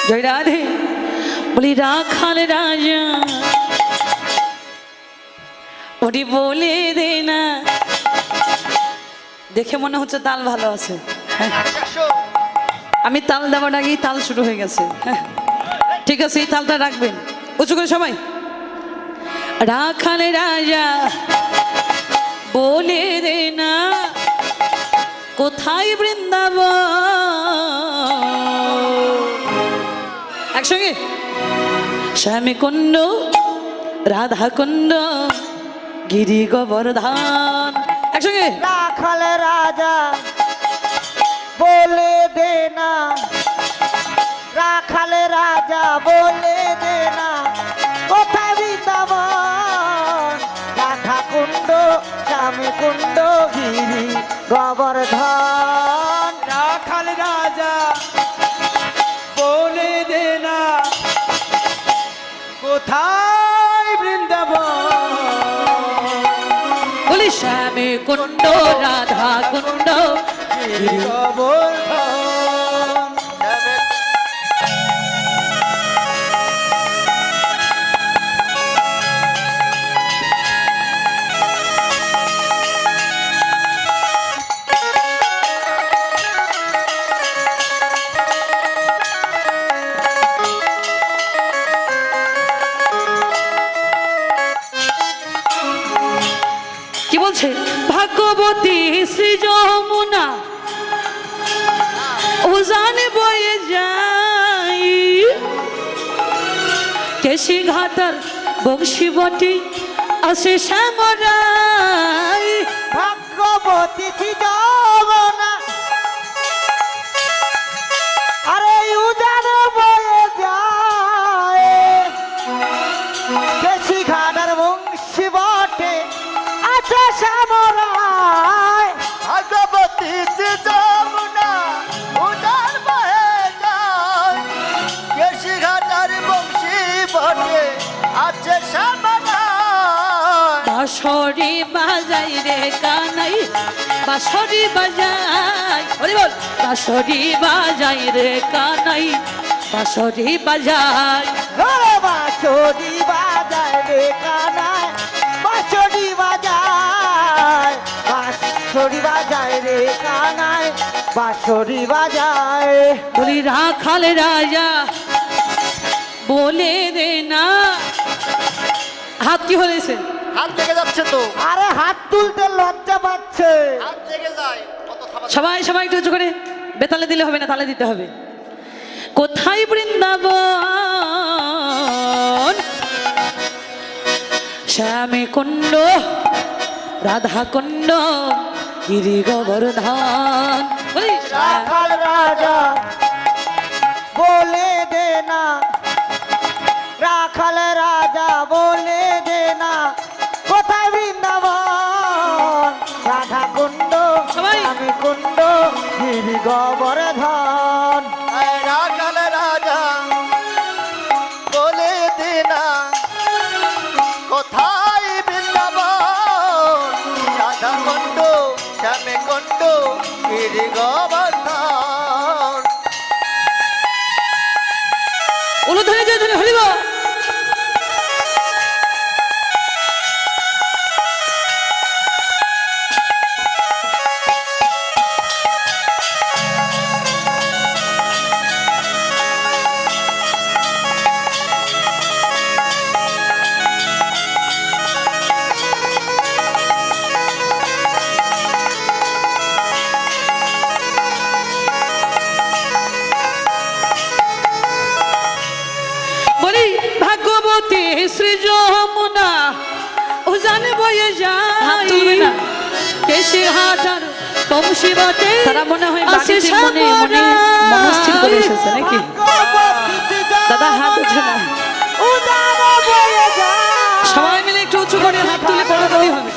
জয় রাধে। বলি রাখাল রাজা ওটি বলে দে না। দেখে মনে হচ্ছে তাল ভালো আছে। হ্যাঁ, আমি তাল দেওয়ার আগেই তাল শুরু হয়ে গেছে। হ্যাঁ, ঠিক আছে, এই তালটা রাখবেন উঁচু করে সবাই। রাখাল রাজা বলে দে না কোথায় বৃন্দাবন। একসঙ্গে শ্যামী কুণ্ড রাধা কুণ্ড গিরি গোবর্ধন। একসঙ্গে রাখাল রাজা বলে দে না, রাখাল রাজা বলে দে না কোথায় বৃন্দাবন। রাধা কুণ্ড শ্যামী কুণ্ড গিরি গোবর্ধন। রাখাল রাজা বলে দে না কোথায় বৃন্দাবন। বলি শ্যামী কুণ্ড রাধা কুণ্ড গিরি গোবর্ধন। কি বলছে? ভাগ্যবতী শ্রী যমুনা উজানে বয়ে যাই, কেশি ঘাটার বংশী বটি আসে শ্যামরাই। ভাগ্যবতী যমুনা আরে উজান বয়ে যায়, কেশি ঘাটার বংশী বটে আছে শ্যামরায়। ভাগবতী যমুনা উজান বয়ে যায়, কেশি ঘাটার বংশী বটে আছে শ্যামরায়। বাঁশরি বাজাই রে কানাই, বাঁশরি বাজাই, হরি বল। বাঁশরি বাজাই রে কানাই, বাঁশরি বাজাই। ওরে বাঁশরি বাজায় রে কানায়, বাঁশরি বাজায়, বাঁশরি বাজায় রে কানায়, বাঁশরি বাজায়। বলি রাখাল রাজা বলে দে না। হাত কি হয়েছে? হাত লেগে যাচ্ছে তো, আরে হাত তুলতে লজ্জা পাচ্ছে। হাত লেগে যায় কত থামা। সবাই সবাই একটু উঁচু করে, বেতালে দিলে হবে না, তালে দিতে হবে। কোথায় বৃন্দাবন শ্যামী কুণ্ড রাধা কুণ্ড গিরি গোবর্ধন। বলি রাখাল রাজা বলে দে না, রাখাল রাজা বলে দে না কোথায় বৃন্দাবন। রাধা কুণ্ড সবাই। স্বামী কুণ্ড গিরি গোবর্ধন। রাখাল রাজা বলে দে না কোথায় বৃন্দাবন। রাধা কুণ্ড শ্যামী কুণ্ড গিরি গোবর্ধন। উলুধ্বনি জয় ধ্বনি হরিব। ভাগ্যবতী শ্রী যমুনা উজানে বয়ে যায়, কেশি ঘাটার বংশী বটে তারা মনে হয় বাড়িতে মনে মনে মনস্থির করে এসেছে নাকি? দাদা হাত ওঠে না, সবাই মিলে একটু উঁচু করে হাত তুলে পড়াতেই হবে।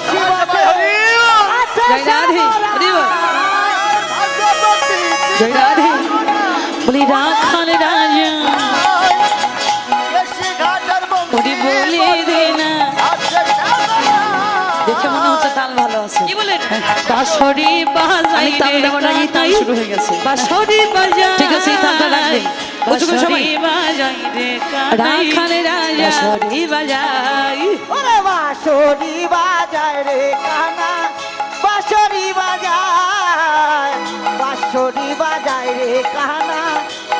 জয় রাধে, হরি বল। জয় রাধে। বলি রাখাল রাজা ওটি বলে দে না। দেখে মনে হচ্ছে তাল ভালো আছে। কি বলেন? বাঁশরি বাজাই, তাল দেওয়ার আগেই তাল শুরু হয়ে গেছে। বাঁশরি বাজাই, ঠিক আছে, এই তালটা রাখবেন। উঁচু করে সবাই রাখাল রাজা বাঁশরি বাজাই ওরে বাঁশরি বাজায় রে কানা বাঁশরি বাজায় বাঁশরি বাজায় রে কানা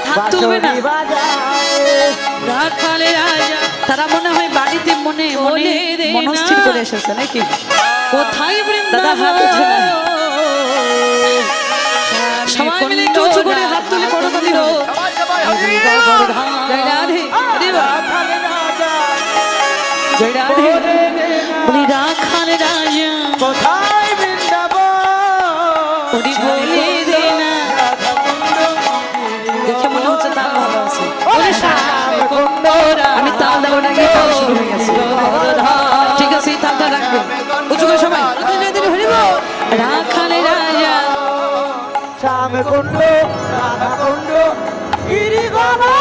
হাত তুলবে না। বাঁশরি বাজায় রাখাল রাজা তারা মনে হয় বাড়িতে মনে মনে মনস্থির করে এসেছে নাকি কোথায় দাদা হাত উঠে না সবাই মিলে একটু উঁচু করে হাত তুলে করতালি দাও সবাই সবাই হরি জয় রাধে হরে বাবা। রাখাল রাজা জয় রাধে বলি রাখাল রাজা কোথায় বৃন্দাবন বলি বলে দে না দেখে মনে হচ্ছে তাল ভালো আছে বলে শ্যাম কুণ্ড আমি তাল দেবো না গিয়ে তাল শুরু হয়ে গেছে ঠিক আছে এই তালটা রাখবেন উঁচু করে সবাই রাখাল রাজা শ্যাম কুণ্ড রাধা কুণ্ড গিরি গোবর্ধন